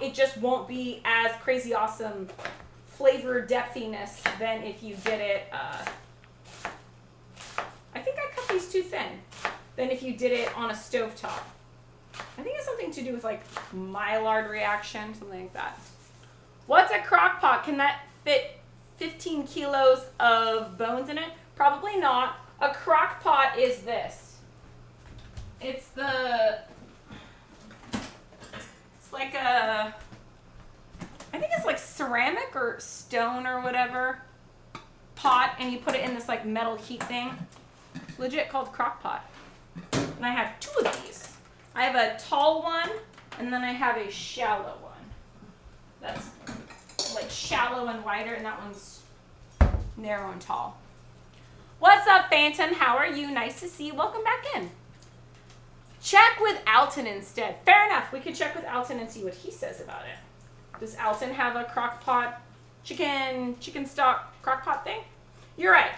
it just won't be as crazy awesome flavor depthiness than if you did it, I think I cut these too thin, than if you did it on a stovetop. I think it's something to do with like Maillard reaction, something like that. What's a crock pot? Can that fit 15 kilos of bones in it? Probably not. A crock pot is this. It's like a, I think it's like ceramic or stone or whatever pot, and you put it in this like metal heat thing. It's legit called crock pot. And I have two of these. I have a tall one, and then I have a shallow one. That's like shallow and wider, and that one's narrow and tall. What's up, Phantom? How are you? Nice to see you. Welcome back in. Check with Alton instead. Fair enough. We could check with Alton and see what he says about it. Does Alton have a crock pot, chicken stock crock pot thing? You're right.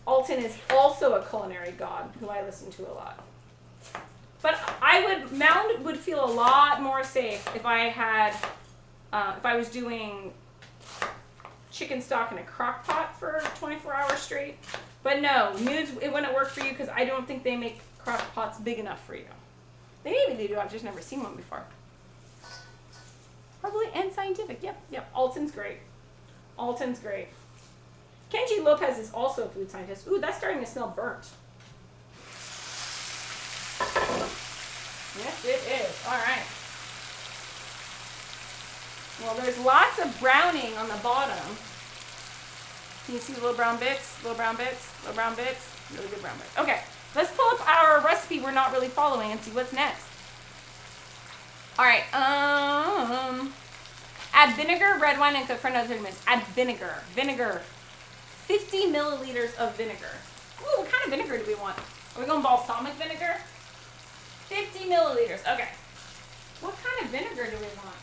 Alton is also a culinary god who I listen to a lot. But Mound would feel a lot more safe if I had, if I was doing chicken stock in a crock pot for 24 hours straight. But no, Nudes, it wouldn't work for you because I don't think they make crock pots big enough for you. Maybe they do, I've just never seen one before. Probably and scientific, yep, Alton's great. Alton's great. Kenji Lopez is also a food scientist. Ooh, that's starting to smell burnt. Yes, it is. All right. Well, there's lots of browning on the bottom. Can you see the little brown bits? Little brown bits? Little brown bits? Really good brown bits. Okay, let's pull up our recipe we're not really following and see what's next. All right. Add vinegar, red wine, and cook for another 30 minutes. Add vinegar. Vinegar. 50 milliliters of vinegar. Ooh, what kind of vinegar do we want? Are we going balsamic vinegar? 50 milliliters. Okay. What kind of vinegar do we want?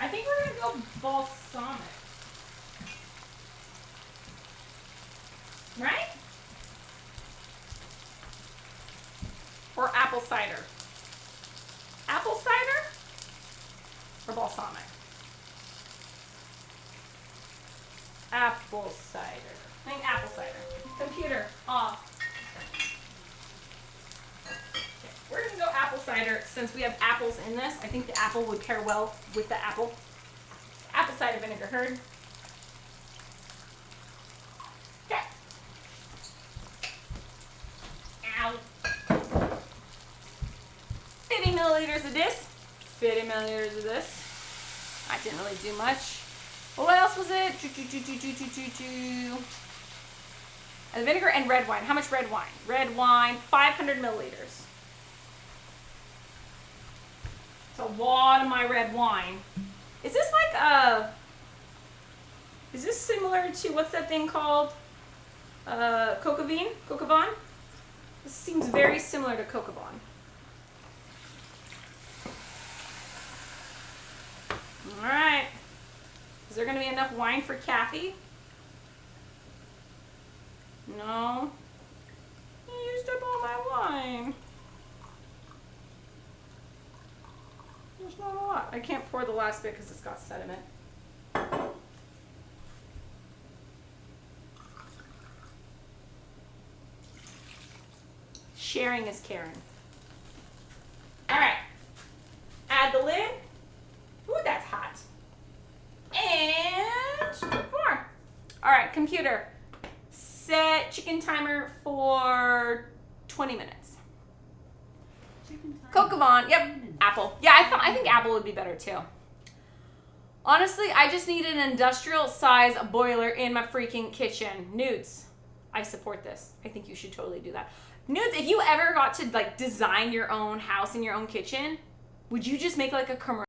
I think we're going to go balsamic. Right? Or apple cider. Apple cider or balsamic? Apple cider. I think apple cider. Computer off. Okay, we're going to go apple cider since we have apples in this. I think the apple would pair well with the apple. Apple cider vinegar, heard? Okay. Ow. 50 milliliters of this. 50 milliliters of this. I didn't really do much. What else was it? And vinegar and red wine. How much red wine? Red wine, 500 milliliters. It's a lot of my red wine. Is this like a... Is this similar to, what's that thing called? Coca Van? This seems very similar to Coca Van. All right. Is there going to be enough wine for Kathy? No. I used up all my wine. There's not a lot. I can't pour the last bit because it's got sediment. Sharing is caring. All right. Add the lid. Ooh, that's hot. And more. All right, computer. Set chicken timer for 20 minutes. Coca Van. Yep. Apple. Yeah, I think apple would be better too. Honestly, I just need an industrial size boiler in my freaking kitchen. Nudes. I support this. I think you should totally do that. Nudes, if you ever got to like design your own house in your own kitchen, would you just make like a commercial?